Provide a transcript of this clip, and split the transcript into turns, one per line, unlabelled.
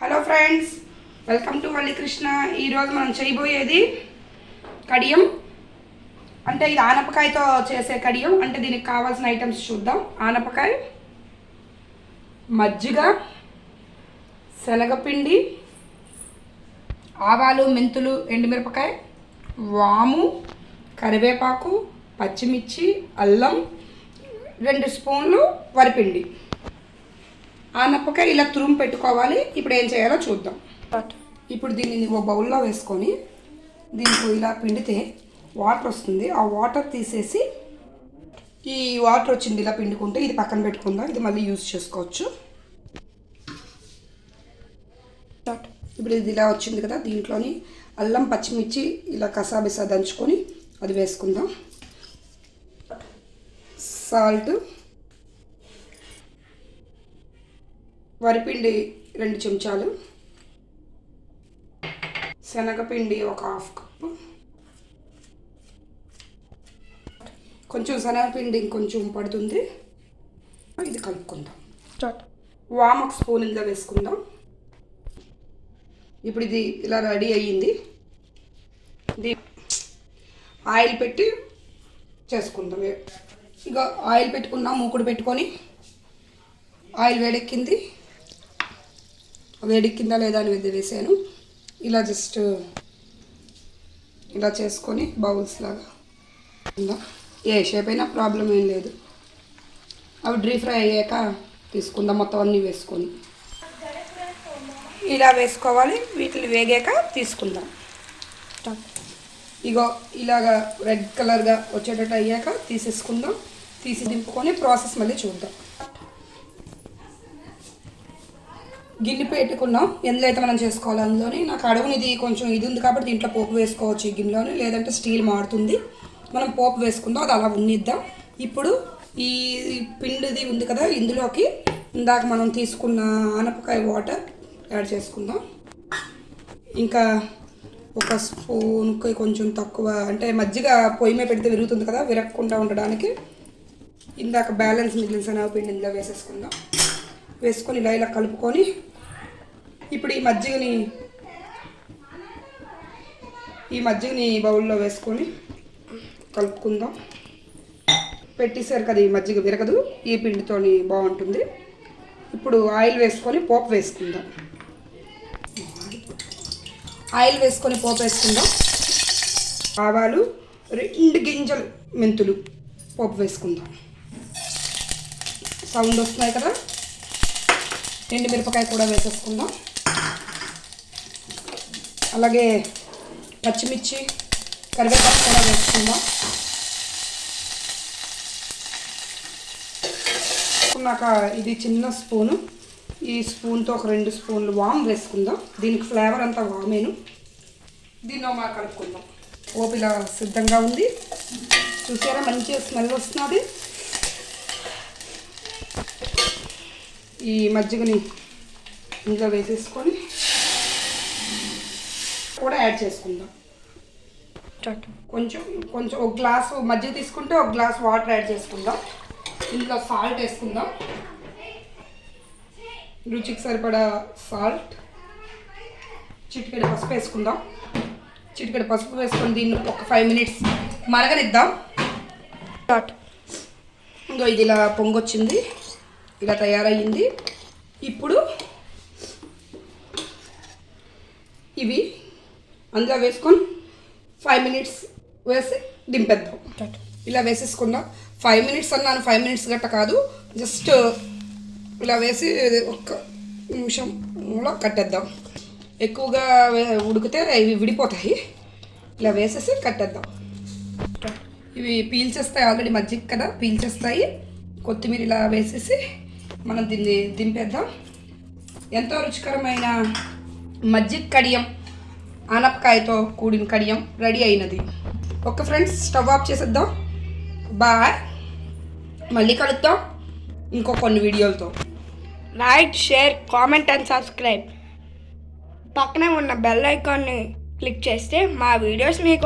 Hello friends, welcome to Valli Krishna. ఈరోజు మనం చేయబోయేది కడియం. అంటే ఇది ఆనపకాయతో చేసే కడియం. అంటే దీనికి కావాల్సిన ఐటమ్స్ చూద్దాం. ఆనపకాయ, మజ్జిగ, శనగపిండి, ఆవాలు, మెంతులు, ఎండుమిరపకాయ, వాము, కరివేపాకు, పచ్చిమిర్చి, అల్లం, 2 స్పూన్లు వరిపిండి. ఆనపకాయ ఇలా తురుము పెట్టుకోవాలి. ఇప్పుడు ఏం చేయాలో చూద్దాం. ఇప్పుడు దీన్ని ఒక బౌల్లో వేసుకొని దీనికి ఇలా పిండితే వాటర్ వస్తుంది. ఆ వాటర్ తీసేసి ఈ వాటర్ వచ్చింది ఇలా పిండుకుంటే ఇది పక్కన పెట్టుకుందాం. ఇది మళ్ళీ యూజ్ చేసుకోవచ్చు. ఇప్పుడు ఇది ఇలా వచ్చింది కదా, దీంట్లోని అల్లం, పచ్చిమిర్చి ఇలా కసాబిసా దంచుకొని అది వేసుకుందాం. సాల్ట్, వరిపిండి 2 చెంచాలు, శనగపిండి 1/2 కప్పు, కొంచెం శనగపిండి ఇంకొంచెం పడుతుంది. ఇది కలుపుకుందాం. వామ్ 1 స్పూన్ ఇందులో వేసుకుందాం. ఇప్పుడు ఇది ఇలా రెడీ అయ్యింది. ఆయిల్ పెట్టి చేసుకుందాం. ఇక ఆయిల్ పెట్టుకున్నాం. మూకుడు పెట్టుకొని ఆయిల్ వేడెక్కిందా లేదా అని వేసాను. ఇలా జస్ట్ ఇలా చేసుకొని బౌల్స్ లాగా ఏ షేప్ అయినా ప్రాబ్లం ఏం లేదు. అవి డ్రీ ఫ్రై అయ్యాక తీసుకుందాం. మొత్తం అన్నీ వేసుకొని ఇలా వేసుకోవాలి. వీటిని వేగాక తీసుకుందాం. ఇగో ఇలాగా రెడ్ కలర్గా వచ్చేటట్టు అయ్యాక తీసేసుకుందాం. తీసి దింపుకొని ప్రాసెస్ మళ్ళీ చూద్దాం. గిన్నె పెట్టుకున్నాం. ఎందులో అయితే మనం చేసుకోవాలి అందులోని. నాకు అడుగునిది కొంచెం ఇది ఉంది కాబట్టి దీంట్లో పోపు వేసుకోవచ్చు ఈ గిన్నెలోని, లేదంటే స్టీల్ మారుతుంది. మనం పోపు వేసుకుందాం. అది అలా ఉన్నిద్దాం. ఇప్పుడు ఈ పిండిది ఉంది కదా, ఇందులోకి ఇందాక మనం తీసుకున్న ఆనపకాయ వాటర్ యాడ్ చేసుకుందాం. ఇంకా 1 స్పూన్కి కొంచెం తక్కువ, అంటే మజ్జిగ పొయ్యి మీద పెడితే విరుగుతుంది కదా, విరగకుండా ఉండడానికి ఇందాక బ్యాలెన్స్ మిగిలిన శనగపిండి ఇందులో వేసేసుకుందాం. వేసుకొని ఇలా కలుపుకొని ఇప్పుడు ఈ మజ్జిగని బౌల్లో వేసుకొని కలుపుకుందాం. పెట్టేసారు కదా, ఈ మజ్జిగ విరగదు. ఈ పిండితోని బాగుంటుంది. ఇప్పుడు ఆయిల్ వేసుకొని పోపు వేసుకుందాం. ఆయిల్ వేసుకొని పోపు వేసుకుందాం. ఆవాలు, 2 గింజలు మెంతులు పోపు వేసుకుందాం. సౌండ్ వస్తున్నాయి కదా. ఎండుమిరపకాయ కూడా వేసేసుకుందాం. అలాగే పచ్చిమిర్చి, కరివేపాకు కూడా వేసుకుందాం. నాకు ఇది చిన్న స్పూను. ఈ స్పూన్తో ఒక 2 స్పూన్లు వామ్ వేసుకుందాం. దీనికి ఫ్లేవర్ అంతా వామేను. దీన్ని మా కలుపుకుందాం. పోపు ఇలా సిద్ధంగా ఉంది. చూసారా, మంచిగా స్మెల్ వస్తున్నది. ఈ మజ్జిగని ఇందులో వేసేసుకొని కూడా యాడ్ చేసుకుందాం. కొంచెం 1 గ్లాసు మజ్జిగ తీసుకుంటే 1 గ్లాస్ వాటర్ యాడ్ చేసుకుందాం. ఇందులో సాల్ట్ వేసుకుందాం. రుచికి సరిపడా సాల్ట్, చిటికెడు పసుపు వేసుకుందాం. చిటికెడు పసుపు వేసుకొని దీన్ని ఒక 5 మినిట్స్ మరగనిద్దాం. ఇంకో ఇది ఇలా పొంగొచ్చింది, ఇలా తయారయ్యింది. ఇప్పుడు ఇవి అందులో వేసుకొని 5 మినిట్స్ వేసి దింపేద్దాం. ఇలా వేసేసుకుందాం. 5 మినిట్స్ అన్నాను, 5 మినిట్స్ గట్ట కాదు, జస్ట్ ఇలా వేసి 1 నిమిషంలో కట్టేద్దాం. ఎక్కువగా ఉడికితే ఇవి విడిపోతాయి. ఇలా వేసేసి కట్టేద్దాం. ఇవి పీల్చేస్తాయి, ఆల్రెడీ మజ్జిగ కదా పీల్చేస్తాయి. కొత్తిమీర ఇలా వేసేసి మనం దీన్ని దింపేద్దాం. ఎంతో రుచికరమైన మజ్జిగ కడియం, ఆనపకాయతో కూడిన కడియం రెడీ అయినది. ఓకే ఫ్రెండ్స్, స్టవ్ ఆఫ్ చేసేద్దాం. బాయ్. మళ్ళీ కలుద్దాం ఇంకో కొన్ని వీడియోలతో.
Like, share, comment and subscribe. పక్కనే ఉన్న బెల్ ఐకాన్ని క్లిక్ చేస్తే మా వీడియోస్ మీకు